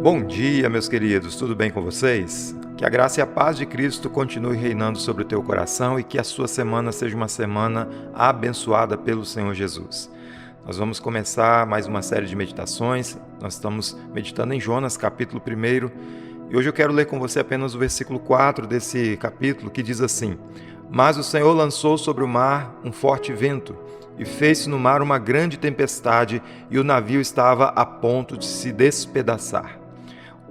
Bom dia, meus queridos, tudo bem com vocês? Que a graça e a paz de Cristo continue reinando sobre o teu coração e que a sua semana seja uma semana abençoada pelo Senhor Jesus. Nós vamos começar mais uma série de meditações. Nós estamos meditando em Jonas, capítulo 1, e hoje eu quero ler com você apenas o versículo 4 desse capítulo, que diz assim: Mas o Senhor lançou sobre o mar um forte vento, e fez-se no mar uma grande tempestade, e o navio estava a ponto de se despedaçar.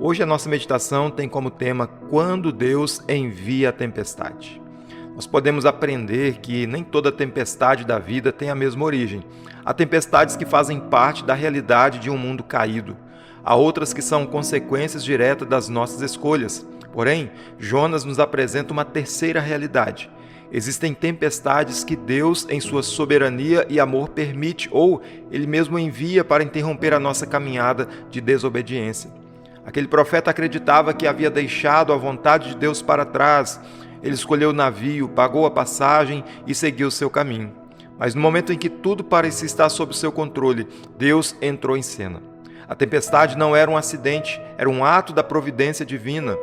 Hoje a nossa meditação tem como tema Quando Deus envia a tempestade. Nós podemos aprender que nem toda tempestade da vida tem a mesma origem. Há tempestades que fazem parte da realidade de um mundo caído. Há outras que são consequências diretas das nossas escolhas. Porém, Jonas nos apresenta uma terceira realidade. Existem tempestades que Deus, em sua soberania e amor, permite ou Ele mesmo envia para interromper a nossa caminhada de desobediência. Aquele profeta acreditava que havia deixado a vontade de Deus para trás. Ele escolheu o navio, pagou a passagem e seguiu o seu caminho. Mas no momento em que tudo parecia estar sob seu controle, Deus entrou em cena. A tempestade não era um acidente, era um ato da providência divina.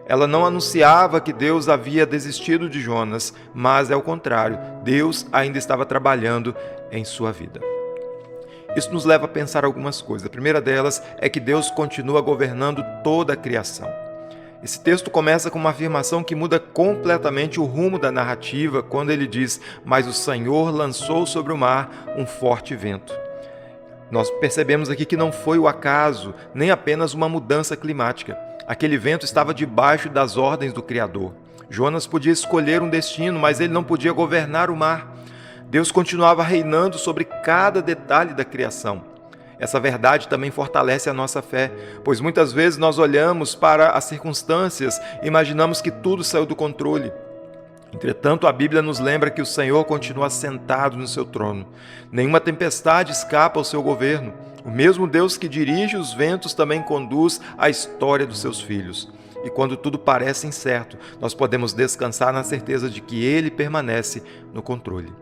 Ela não anunciava que Deus havia desistido de Jonas, mas é o contrário, Deus ainda estava trabalhando em sua vida. Isso nos leva a pensar algumas coisas. A primeira delas é que Deus continua governando toda a criação. Esse texto começa com uma afirmação que muda completamente o rumo da narrativa, quando ele diz: Mas o Senhor lançou sobre o mar um forte vento. Nós percebemos aqui que não foi o acaso, nem apenas uma mudança climática. Aquele vento estava debaixo das ordens do Criador. Jonas podia escolher um destino, mas ele não podia governar o mar. Deus continuava reinando sobre cada detalhe da criação. Essa verdade também fortalece a nossa fé, pois muitas vezes nós olhamos para as circunstâncias e imaginamos que tudo saiu do controle. Entretanto, a Bíblia nos lembra que o Senhor continua sentado no seu trono. Nenhuma tempestade escapa ao seu governo. O mesmo Deus que dirige os ventos também conduz a história dos seus filhos. E quando tudo parece incerto, nós podemos descansar na certeza de que Ele permanece no controle.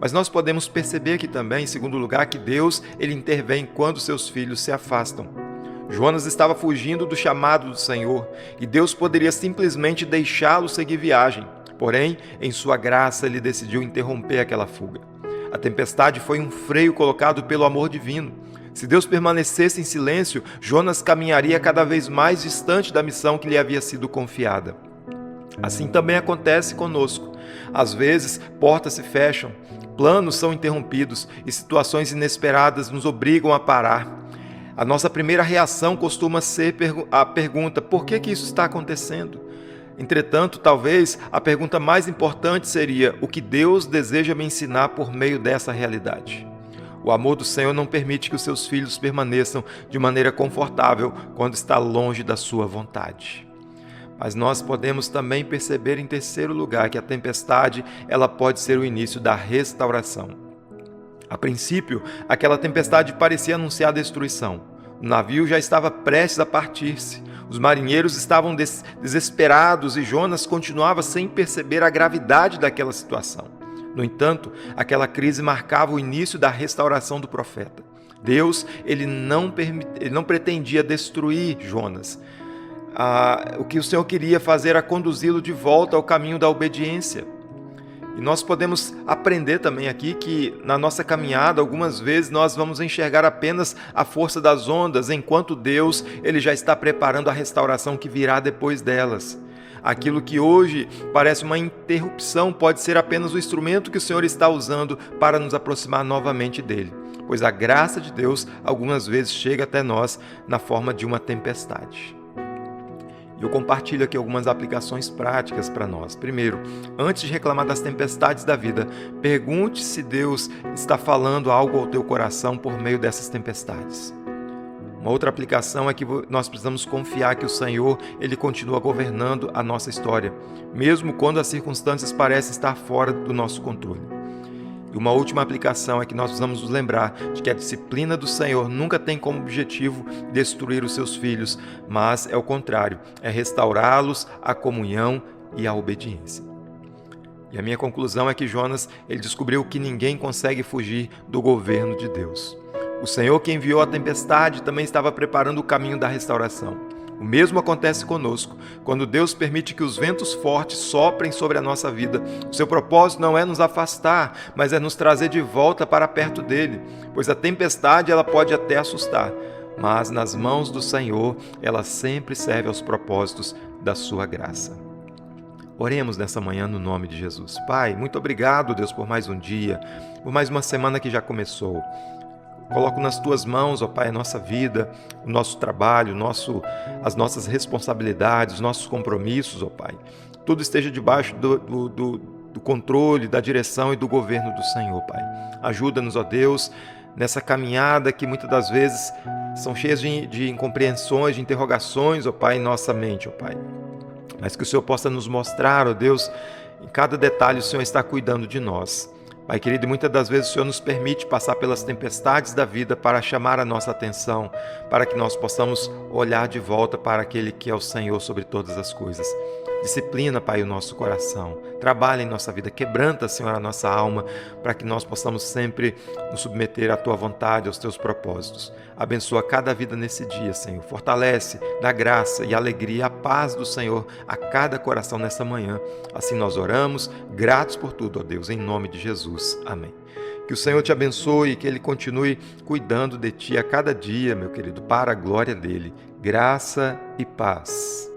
Mas nós podemos perceber aqui também, em segundo lugar, que Deus ele intervém quando seus filhos se afastam. Jonas estava fugindo do chamado do Senhor e Deus poderia simplesmente deixá-lo seguir viagem. Porém, em sua graça, ele decidiu interromper aquela fuga. A tempestade foi um freio colocado pelo amor divino. Se Deus permanecesse em silêncio, Jonas caminharia cada vez mais distante da missão que lhe havia sido confiada. Assim também acontece conosco. Às vezes, portas se fecham, planos são interrompidos e situações inesperadas nos obrigam a parar. A nossa primeira reação costuma ser a pergunta: por que isso está acontecendo? Entretanto, talvez a pergunta mais importante seria: o que Deus deseja me ensinar por meio dessa realidade? O amor do Senhor não permite que os seus filhos permaneçam de maneira confortável quando está longe da sua vontade. Mas nós podemos também perceber, em terceiro lugar, que a tempestade ela pode ser o início da restauração. A princípio, aquela tempestade parecia anunciar a destruição. O navio já estava prestes a partir-se. Os marinheiros estavam desesperados e Jonas continuava sem perceber a gravidade daquela situação. No entanto, aquela crise marcava o início da restauração do profeta. Deus ele não pretendia destruir Jonas. O que o Senhor queria fazer era conduzi-lo de volta ao caminho da obediência. E nós podemos aprender também aqui que na nossa caminhada, algumas vezes nós vamos enxergar apenas a força das ondas, enquanto Deus ele já está preparando a restauração que virá depois delas. Aquilo que hoje parece uma interrupção pode ser apenas o instrumento que o Senhor está usando para nos aproximar novamente dele, pois a graça de Deus algumas vezes chega até nós na forma de uma tempestade. Eu compartilho aqui algumas aplicações práticas para nós. Primeiro, antes de reclamar das tempestades da vida, pergunte se Deus está falando algo ao teu coração por meio dessas tempestades. Uma outra aplicação é que nós precisamos confiar que o Senhor ele continua governando a nossa história, mesmo quando as circunstâncias parecem estar fora do nosso controle. E uma última aplicação é que nós precisamos nos lembrar de que a disciplina do Senhor nunca tem como objetivo destruir os seus filhos, mas é o contrário, é restaurá-los à comunhão e à obediência. E a minha conclusão é que Jonas ele descobriu que ninguém consegue fugir do governo de Deus. O Senhor que enviou a tempestade também estava preparando o caminho da restauração. O mesmo acontece conosco. Quando Deus permite que os ventos fortes soprem sobre a nossa vida, o seu propósito não é nos afastar, mas é nos trazer de volta para perto dele, pois a tempestade ela pode até assustar, mas nas mãos do Senhor ela sempre serve aos propósitos da sua graça. Oremos nessa manhã no nome de Jesus. Pai, muito obrigado, Deus, por mais um dia, por mais uma semana que já começou. Coloco nas Tuas mãos, ó Pai, a nossa vida, o nosso trabalho, as nossas responsabilidades, os nossos compromissos, ó Pai. Tudo esteja debaixo do controle, da direção e do governo do Senhor, Pai. Ajuda-nos, ó Deus, nessa caminhada que muitas das vezes são cheias de incompreensões, de interrogações, ó Pai, em nossa mente, ó Pai. Mas que o Senhor possa nos mostrar, ó Deus, em cada detalhe o Senhor está cuidando de nós. Pai querido, muitas das vezes o Senhor nos permite passar pelas tempestades da vida para chamar a nossa atenção, para que nós possamos olhar de volta para aquele que é o Senhor sobre todas as coisas. Disciplina, Pai, o nosso coração. Trabalha em nossa vida. Quebranta, Senhor, a nossa alma, para que nós possamos sempre nos submeter à Tua vontade, aos Teus propósitos. Abençoa cada vida nesse dia, Senhor. Fortalece, dá graça e alegria, a paz do Senhor a cada coração nessa manhã. Assim nós oramos, gratos por tudo, ó Deus, em nome de Jesus. Amém. Que o Senhor te abençoe e que Ele continue cuidando de ti a cada dia, meu querido, para a glória dele. Graça e paz.